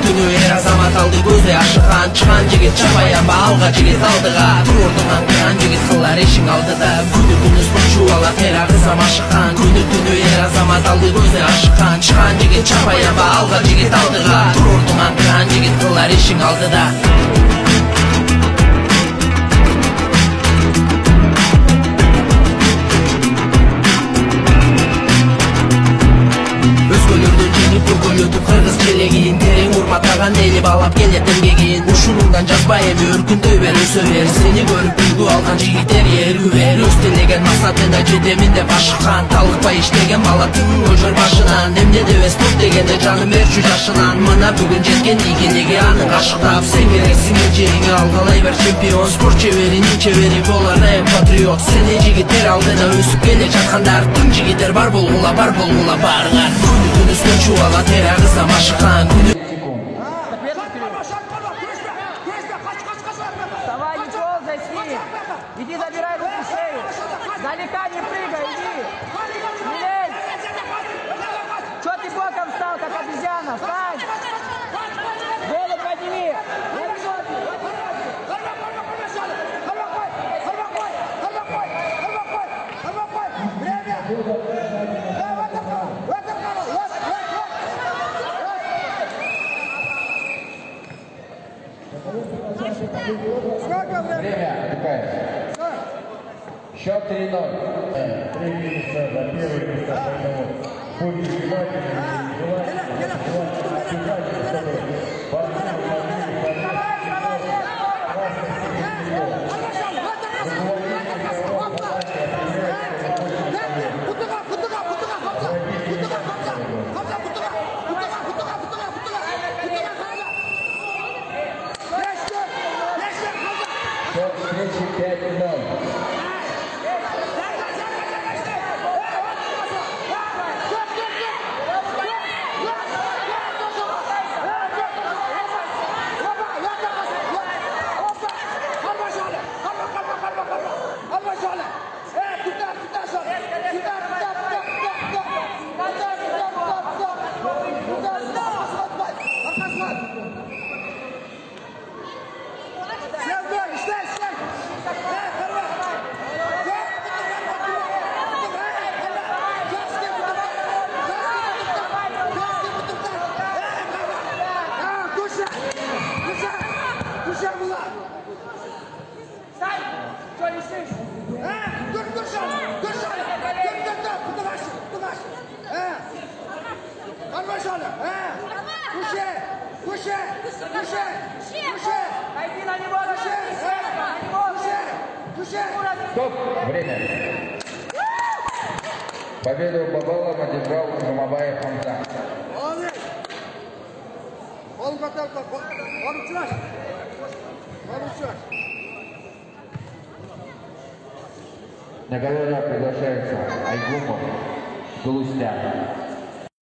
күнү эр азамат алды көзү ашыган чыган жигит чапай аба алга жигит алдыга турурдун аңкыган жигит кылар ишин алдыда күнү спортчу ала тера кызам ашыккан күнү эр азамат алды көзү ашыган чыган жигит чапай аба алга жигит алдыга турурдун аңкыган жигит кылар ишин алдыда Көкөлөтүп кыргыз челегин терең урматтаган элип алап келет эмгегин ушунуңдан жазбай эми өркүндөй бер өсө бер сени көрүп үлгү алган жигиттер эргү бер өз телеген максатына жетемин деп ашыккан талыкпай иштеген бала тың көчөр башынан эмне дебес топ дегенде жаным берчү жашынан мына бүгүн жеткен ийгилиги аны кашыктап сен керексиң жериңе алгалай бер чемпион спорт чеберинин чебери болар эм патриот сени жигиттер алдына өсүп келе жаткандар тың жигиттер бар болгула барыңар күнү спортчу ала тера кызам ашыккан күнү Вставай, не ползай с ним. Иди забирай руки шею. Далека не прыгай, иди. Не лезь. Че ты боком встал, как обезьяна? Встань. Голову подними. Время отдыхает. Счет 3-0. 3 месяца за первые места, поэтому будем внимательны и желательно отбегать, счет встречи 5-0. Стоп! Время. Победу Бабалов одержал Жумабаев Хамза. На галерее приглашается Айгумов, Галустян.